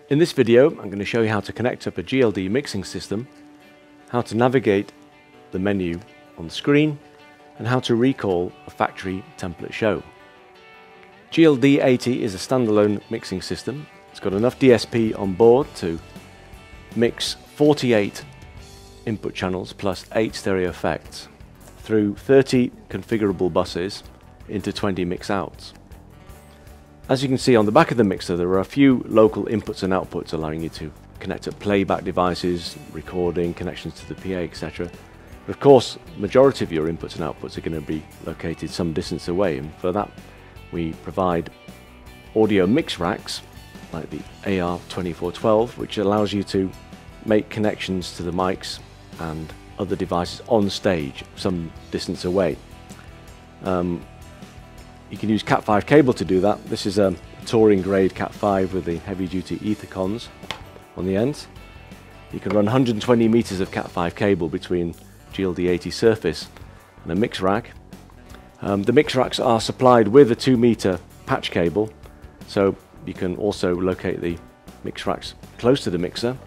In this video, I'm going to show you how to connect up a GLD mixing system, how to navigate the menu on the screen, and how to recall a factory template show. GLD 80 is a standalone mixing system. It's got enough DSP on board to mix 48 input channels plus 8 stereo effects through 30 configurable buses into 20 mix outs. As you can see on the back of the mixer, there are a few local inputs and outputs allowing you to connect up playback devices, recording, connections to the PA, etc. But of course, the majority of your inputs and outputs are going to be located some distance away, and for that we provide audio mix racks like the AR2412, which allows you to make connections to the mics and other devices on stage some distance away. You can use Cat5 cable to do that. This is a touring grade Cat5 with the heavy duty ether cons on the ends. You can run 120 meters of Cat5 cable between GLD 80 surface and a mix rack. The mix racks are supplied with a 2 meter patch cable, so you can also locate the mix racks close to the mixer.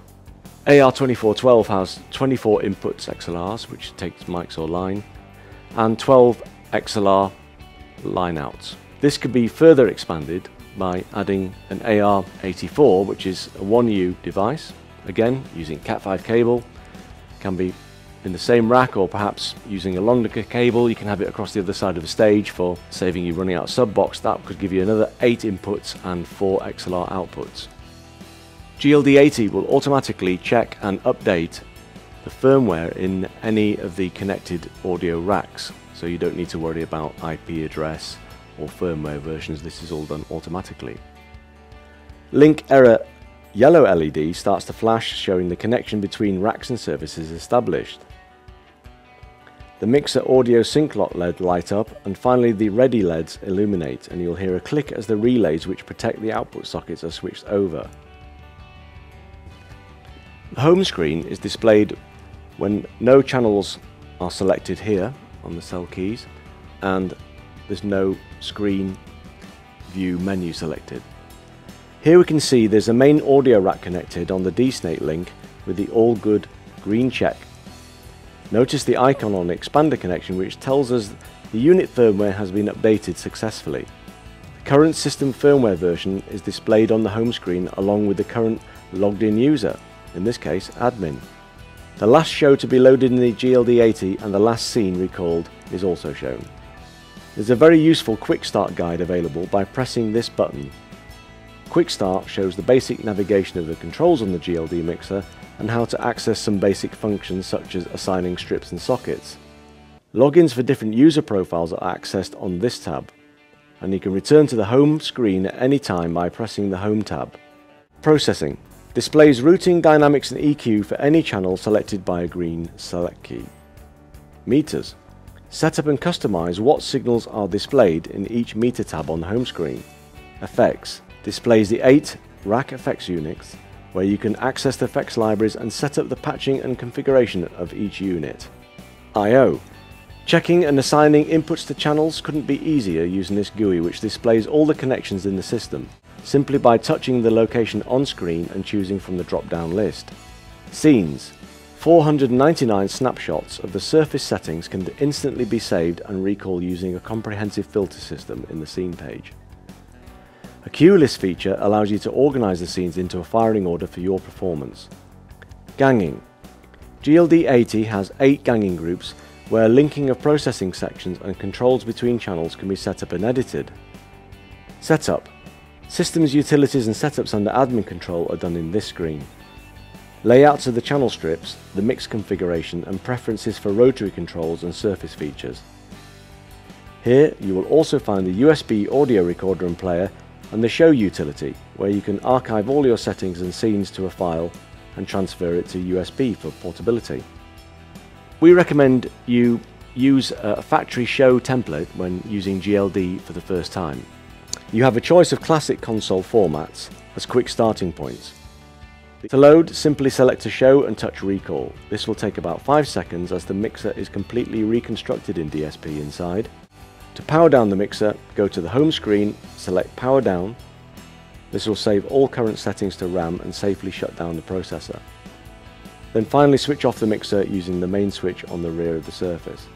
AR2412 has 24 inputs XLRs, which takes mics or line, and 12 XLR line outs. This could be further expanded by adding an AR84, which is a 1U device, again using Cat5 cable. Can be in the same rack, or perhaps using a longer cable you can have it across the other side of the stage for saving you running out sub box. That could give you another 8 inputs and 4 XLR outputs. GLD 80 will automatically check and update the firmware in any of the connected audio racks, so you don't need to worry about IP address or firmware versions. This is all done automatically. Link error yellow LED starts to flash, showing the connection between racks and services established. The mixer audio sync lock LED light up, and finally the ready LEDs illuminate, and you'll hear a click as the relays which protect the output sockets are switched over. The home screen is displayed when no channels are selected here on the cell keys, and there's no screen view menu selected. Here we can see there's a main audio rack connected on the DSNATE link with the all good green check. Notice the icon on the expander connection, which tells us the unit firmware has been updated successfully. The current system firmware version is displayed on the home screen along with the current logged in user, in this case admin. The last show to be loaded in the GLD 80 and the last scene recalled is also shown. There's a very useful quick start guide available by pressing this button. Quick start shows the basic navigation of the controls on the GLD mixer and how to access some basic functions such as assigning strips and sockets. Logins for different user profiles are accessed on this tab, and you can return to the home screen at any time by pressing the home tab. Processing displays routing, dynamics and EQ for any channel selected by a green select key. Meters set up and customize what signals are displayed in each meter tab on the home screen. Effects displays the 8 rack effects units, where you can access the effects libraries and set up the patching and configuration of each unit. I/O checking and assigning inputs to channels couldn't be easier using this GUI, which displays all the connections in the system simply by touching the location on screen and choosing from the drop-down list. Scenes 499 snapshots of the surface settings can instantly be saved and recalled using a comprehensive filter system in the scene page. A queue list feature allows you to organize the scenes into a firing order for your performance. Ganging GLD 80 has 8 ganging groups where linking of processing sections and controls between channels can be set up and edited. Setup systems, utilities and setups under admin control are done in this screen. Layouts of the channel strips, the mix configuration and preferences for rotary controls and surface features. Here you will also find the USB audio recorder and player and the show utility, where you can archive all your settings and scenes to a file and transfer it to USB for portability. We recommend you use a factory show template when using GLD for the first time. You have a choice of classic console formats as quick starting points. To load, simply select a show and touch recall. This will take about 5 seconds as the mixer is completely reconstructed in DSP inside. To power down the mixer, go to the home screen, select power down, This will save all current settings to RAM and safely shut down the processor. Then finally switch off the mixer using the main switch on the rear of the surface.